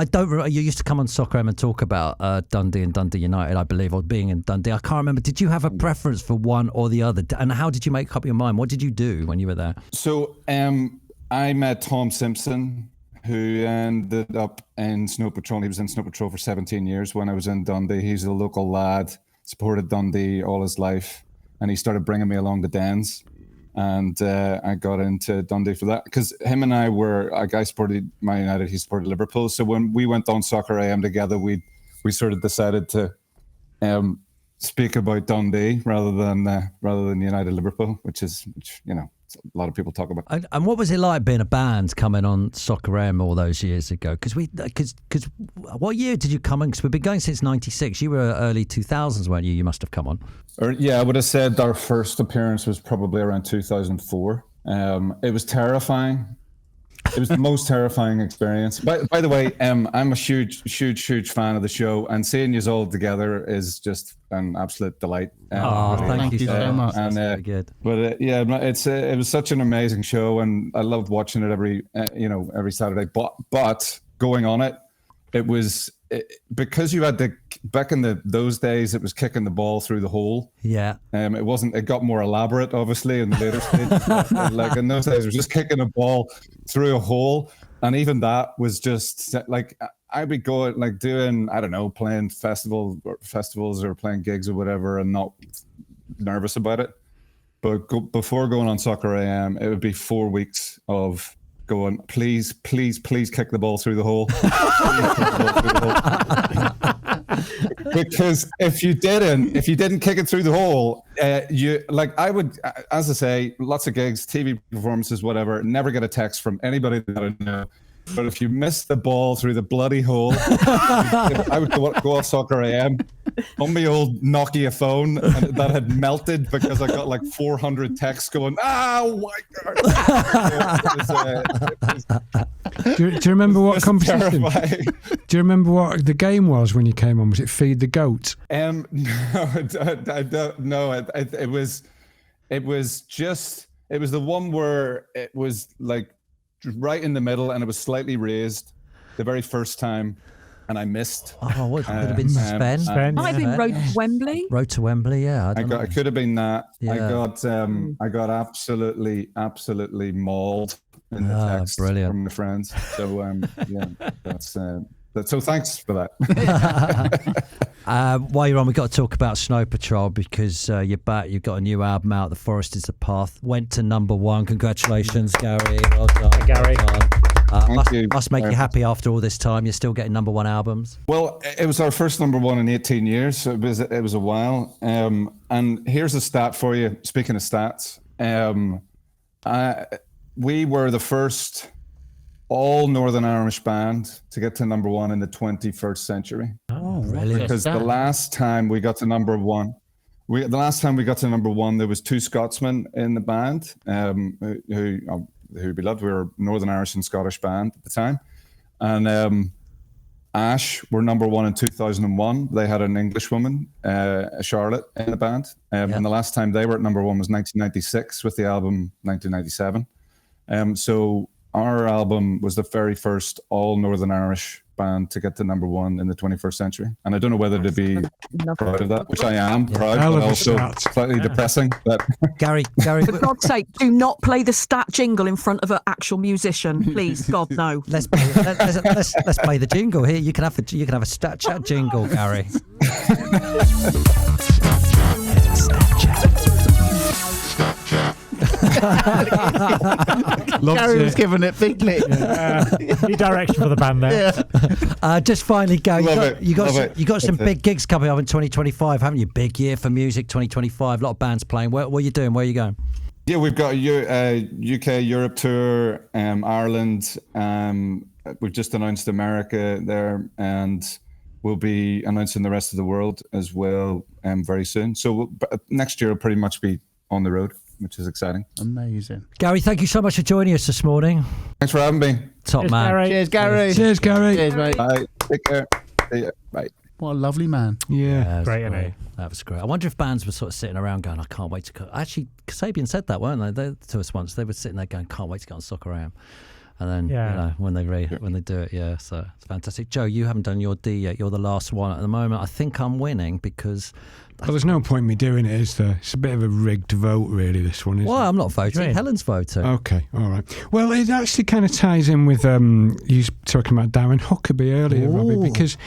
don't remember. You used to come on Soccer M and talk about Dundee and Dundee United, I believe, or being in Dundee. I can't remember. Did you have a preference for one or the other? And how did you make up your mind? What did you do when you were there? So I met Tom Simpson, who ended up in Snow Patrol. He was in Snow Patrol for 17 years when I was in Dundee. He's a local lad, supported Dundee all his life, and he started bringing me along the Dens. And I got into Dundee for that because him and I supported Man United, he supported Liverpool. So when we went on Soccer AM together, we sort of decided to speak about Dundee rather than United Liverpool, which a lot of people talk about. And what was it like being a band coming on Soccer M all those years ago? Because what year did you come in? Because we've been going since '96. You were early 2000s, weren't you? You must have come on. I would have said our first appearance was probably around 2004. It was terrifying. It was the most terrifying experience. By the way, I'm a huge fan of the show, and seeing you all together is just an absolute delight. Thank you so much. And, That's very good. But it was such an amazing show, and I loved watching it every Saturday. But going on it was because you had to back in those days. It was kicking the ball through the hole. Yeah. It wasn't. It got more elaborate, obviously, in the later stages. Like in those days, it was just kicking a ball through a hole, and even that was just like I'd be going like doing playing festivals or playing gigs or whatever, and not nervous about it. But before going on Soccer AM, it would be 4 weeks of going, please kick the ball through the hole. Because if you didn't kick it through the hole, I would, as I say, lots of gigs, TV performances, whatever, never get a text from anybody that I know. But if you missed the ball through the bloody hole, I would go off Soccer AM on my old Nokia phone that had melted because I got like 400 texts going, oh my God. Do you remember what competition? Do you remember what the game was when you came on? Was it Feed the Goat? No, I don't know. It was the one where it was like right in the middle, and it was slightly raised the very first time, and I missed. Oh, what could have been Sven? Might have been Road to Wembley. Road to Wembley, yeah. It could have been that. Yeah. I got absolutely mauled in the text from the friends. So that's. So thanks for that. While you're on, we've got to talk about Snow Patrol because you're back. You've got a new album out, The Forest is the Path. Went to #1. Congratulations, Gary. Well done. Gary. Well done. Must make you happy after all this time. You're still getting #1 albums. Well, it was our first #1 in 18 years. So it was a while. And here's a stat for you. Speaking of stats, we were the first all Northern Irish band to get to #1 in the 21st century. Oh, really? Because the last time we got to #1, there was 2 Scotsmen in the band who we loved. We were Northern Irish and Scottish band at the time. And Ash were #1 in 2001. They had an English woman, Charlotte, in the band. And the last time they were at #1 was 1996 with the album 1997. So our album was the very first all Northern Irish band to get to number one in the 21st century. And I don't know whether to be proud of that, which I am proud, but also slightly depressing. But Gary, for God's sake, do not play the stat jingle in front of an actual musician, please. God, no. Let's play the jingle here. You can have a stat chat jingle, Gary. Gary was giving it big lit. New direction for the band there. Just finally, Gary, you got some That's big gigs coming up in 2025, haven't you? Big year for music, 2025. A lot of bands playing. What are you doing? Where are you going? Yeah, we've got a UK Europe tour, Ireland. We've just announced America there, and we'll be announcing the rest of the world as well very soon. So next year will pretty much be on the road, which is exciting. Amazing. Gary, thank you so much for joining us this morning. Thanks for having me. Top man. Gary. Cheers, Gary. Cheers, Gary. Cheers, mate. Bye. Take care. See ya. Bye. What a lovely man. Yeah. Great, isn't he? That was great. I wonder if bands were sort of sitting around going, I can't wait to go. Actually, Kasabian said that, weren't they to us once? They were sitting there going, can't wait to go on Soccer AM. And then, when they do it, so it's fantastic. Joe, you haven't done your D yet. You're the last one at the moment. I think I'm winning because... Well, there's no point in me doing it, is there? It's a bit of a rigged vote, really, this one, isn't it? Well, I'm not voting. Right. Helen's voting. Okay, all right. Well, it actually kind of ties in with you talking about Darren Huckerby earlier, Robbie, because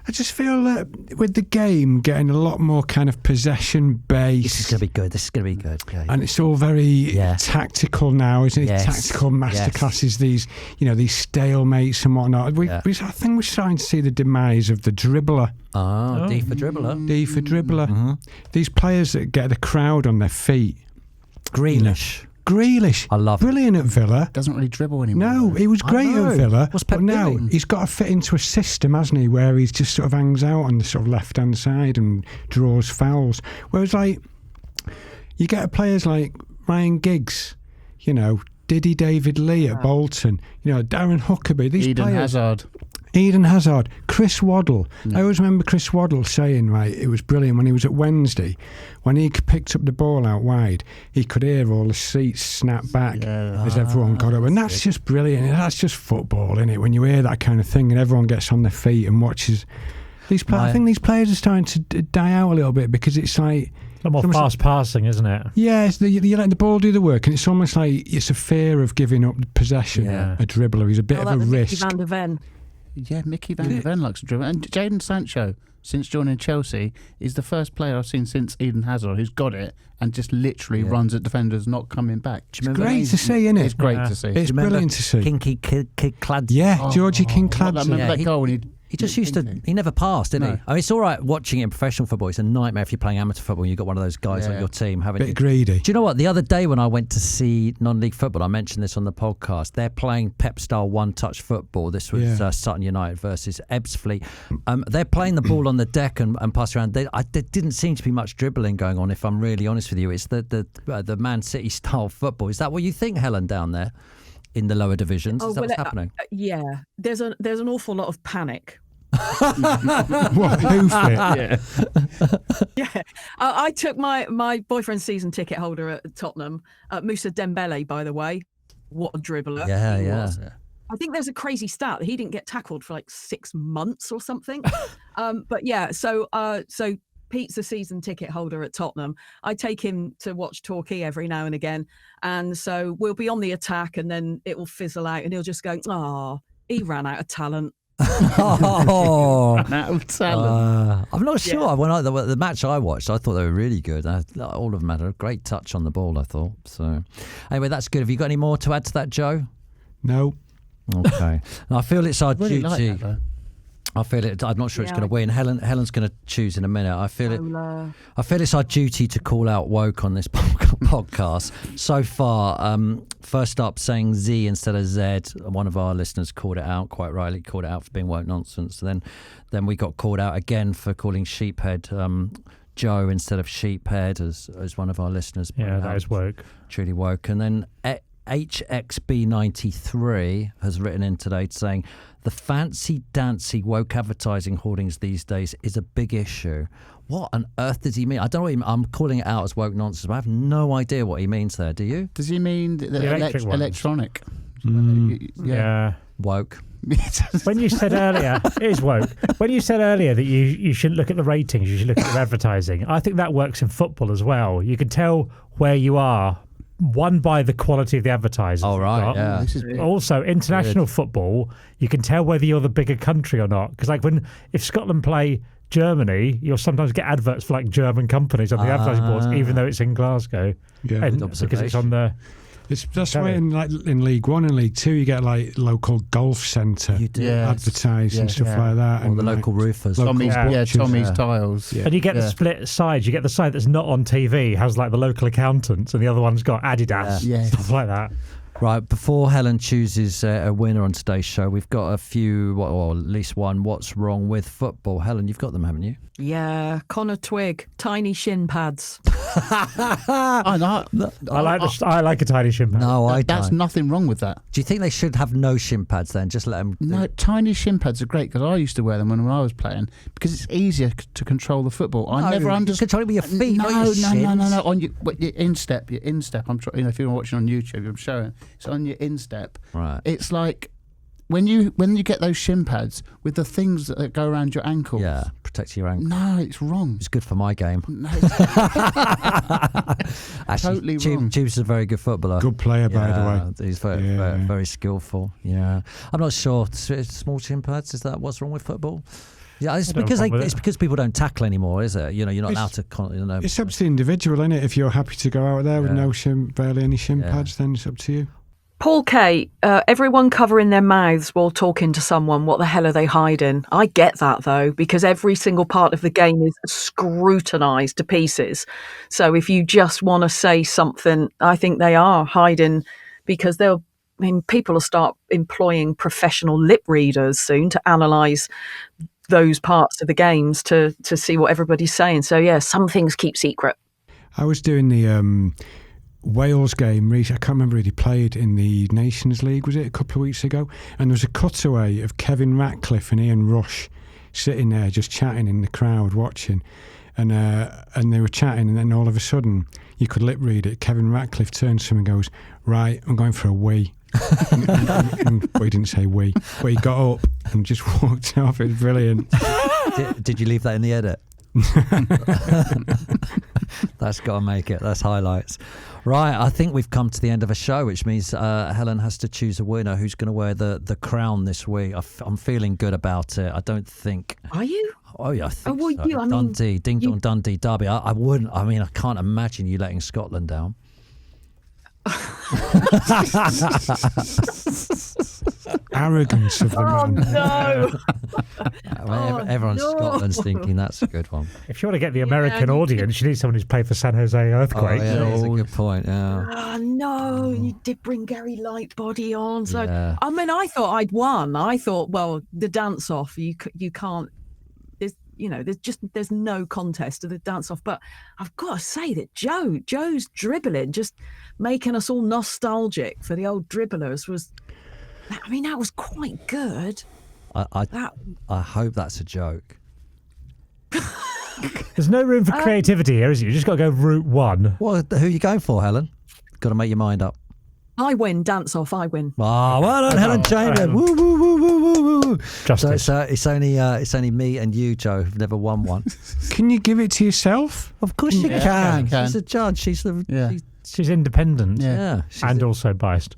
I just feel that with the game getting a lot more kind of possession-based... This is going to be good. Yeah. And it's all very tactical now, isn't it? Yes. Tactical masterclasses, these stalemates and whatnot. I think we're starting to see the demise of the dribbler. D for dribbler. D for dribbler. Mm-hmm. These players that get the crowd on their feet. Grealish. I love brilliant at Villa. Doesn't really dribble anymore. No, he was great at Villa. But now he's got to fit into a system, hasn't he, where he just sort of hangs out on the sort of left-hand side and draws fouls. Whereas, like, you get players like Ryan Giggs, Diddy David Lee at Bolton, Darren Huckerby, these players. Eden Hazard, Chris Waddle. I always remember Chris Waddle saying, it was brilliant when he was at Wednesday. When he picked up the ball out wide, he could hear all the seats snap back as everyone got up. And that's just brilliant. That's just football, isn't it? When you hear that kind of thing and everyone gets on their feet and watches. I think these players are starting to die out a little bit because it's like... It's a lot more fast passing, isn't it? Yeah, you let the ball do the work, and it's almost like it's a fear of giving up possession. Yeah. A dribbler, he's a bit of a risk. Mickey van der Ven. Yeah, Mickey van der Ven likes to dribble. And Jadon Sancho, since joining Chelsea, is the first player I've seen since Eden Hazard who's got it and just literally runs at defenders not coming back. It's great to see, isn't it? It's great to see. It's brilliant to see. Kinky Kid Cladson. Yeah, Georgie King-Cladson. Remember that goal when He just used to... He never passed, didn't he? I mean, it's all right watching it in professional football. It's a nightmare if you're playing amateur football and you've got one of those guys on your team, haven't you? Bit greedy. Do you know what? The other day when I went to see non-league football, I mentioned this on the podcast, they're playing Pep-style one-touch football. This was Sutton United versus Ebbsfleet. They're playing the ball on the deck and passing around. There didn't seem to be much dribbling going on, if I'm really honest with you. It's the Man City-style football. Is that what you think, Helen, down there in the lower divisions? Is that what's happening? Yeah. There's an awful lot of panic. What, hoof it? Yeah. I took my boyfriend's season ticket holder at Tottenham, Moussa Dembele, by the way. What a dribbler. Yeah. I think there's a crazy stat that he didn't get tackled for like 6 months or something. But yeah, so Pete's a season ticket holder at Tottenham. I take him to watch Torquay every now and again. And so we'll be on the attack and then it will fizzle out and he'll just go, he ran out of talent. Oh, out of talent. I'm not sure. When the match I watched, I thought they were really good. All of them had a great touch on the ball, I thought. So, anyway, that's good. Have you got any more to add to that, Joe? No. Okay. And I feel it's our really duty. Like that, I feel it. I'm not sure it's going to win. Helen's going to choose in a minute. I feel it's our duty to call out woke on this podcast. So far, first up saying Z instead of Z. One of our listeners called it out, quite rightly called it out for being woke nonsense. Then we got called out again for calling sheephead Joe instead of sheephead, as one of our listeners. Yeah, that is woke. Truly woke. And then HXB93 has written in today saying the fancy-dancy woke advertising hoardings these days is a big issue. What on earth does he mean? I don't know what he means. I'm calling it out as woke nonsense, but I have no idea what he means there. Do you? Does he mean the electronic? electronic? Yeah. Woke. When you said earlier, it is woke. When you said earlier that you shouldn't look at the ratings, you should look at the advertising. I think that works in football as well. You can tell where you are, one, by the quality of the advertising. Oh, right, yeah. Also, international football, you can tell whether you're the bigger country or not. Because if Scotland play Germany, you'll sometimes get adverts for like German companies on the advertising boards, even though it's in Glasgow. Yeah, because it's on the... That's why in League One and League Two you get like local golf centre advertised and stuff like that, or the local roofers, Tommy's tiles, and you get the split sides. You get the side that's not on TV has like the local accountants, and the other one's got Adidas, stuff like that. Right, before Helen chooses a winner on today's show, we've got a few, or at least one, what's wrong with football. Helen, you've got them, haven't you? Yeah, Connor Twigg, tiny shin pads. I like a tiny shin pad. No, I don't. That's nothing wrong with that. Do you think they should have no shin pads then? Just let them... No, tiny shin pads are great because I used to wear them when I was playing because it's easier to control the football. I never understood. Control it with your feet, not your shins. No. On your instep. I'm trying. If you're watching on YouTube, I'm showing. It's on your instep. Right. It's like when you get those shin pads with the things that go around your ankles. Yeah, protect your ankle. No, it's wrong. It's good for my game. No, Actually, totally wrong. Tubes is a very good footballer. Good player, by the way. He's very skillful. Yeah, I'm not sure. Small shin pads, is that what's wrong with football? Yeah, it's because people don't tackle anymore, is it? You know, you're not allowed to. It's up to the individual, isn't it? If you're happy to go out there with barely any shin pads, then it's up to you. Paul K, everyone covering their mouths while talking to someone, what the hell are they hiding? I get that, though, because every single part of the game is scrutinised to pieces. So if you just want to say something, I think they are hiding because people will start employing professional lip readers soon to analyse those parts of the games to see what everybody's saying. So, yeah, some things keep secret. I was doing the... Wales game, I can't remember who he played in the Nations League, was it a couple of weeks ago? And there was a cutaway of Kevin Ratcliffe and Ian Rush sitting there just chatting in the crowd watching, and they were chatting, and then all of a sudden you could lip read it. Kevin Ratcliffe turns to him and goes, "Right, I'm going for a wee." and he didn't say wee, but he got up and just walked off. It was brilliant. Did you leave that in the edit? That's got to make it. That's highlights. Right, I think we've come to the end of a show, which means Helen has to choose a winner. Who's going to wear the crown this week? I'm feeling good about it. I don't think... Are you? Oh, yeah, I think so. Dundee, Ding Dong Dundee Derby. I wouldn't... I mean, I can't imagine you letting Scotland down. Arrogance of the man. No. Everyone in Scotland's thinking that's a good one. If you want to get the American audience, you need someone who's played for San Jose Earthquake. Oh, yeah, that's a good point. Yeah. Oh, no, you did bring Gary Lightbody on. So I mean, I thought I'd won. I thought, well, the dance off, you can't. There's no contest to the dance off. But I've got to say that Joe's dribbling, just making us all nostalgic for the old dribblers was. I mean, that was quite good. I hope that's a joke. There's no room for creativity here, is it? You just got to go route one. Who are you going for, Helen? Got to make your mind up. I win, dance off, I win. Oh, well done, Helen Chamberlain. Woo, woo, woo, woo, woo, woo. Justice. So it's only me and you, Joe, who've never won one. Can you give it to yourself? Of course you can. She's a judge. She's She's independent. Yeah. And also biased.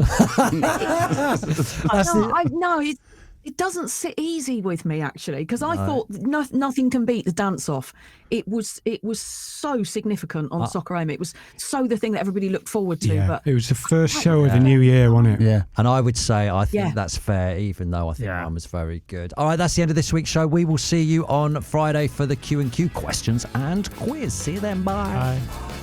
It doesn't sit easy with me, actually, because I thought nothing can beat the dance off. It was so significant on Soccer Aim. It was so the thing that everybody looked forward to. Yeah, but it was the first show of the new year, wasn't it? Yeah. And I would say I think that's fair, even though I think mine was very good. All right, that's the end of this week's show. We will see you on Friday for the Q&Q questions and quiz. See you then. Bye. Bye.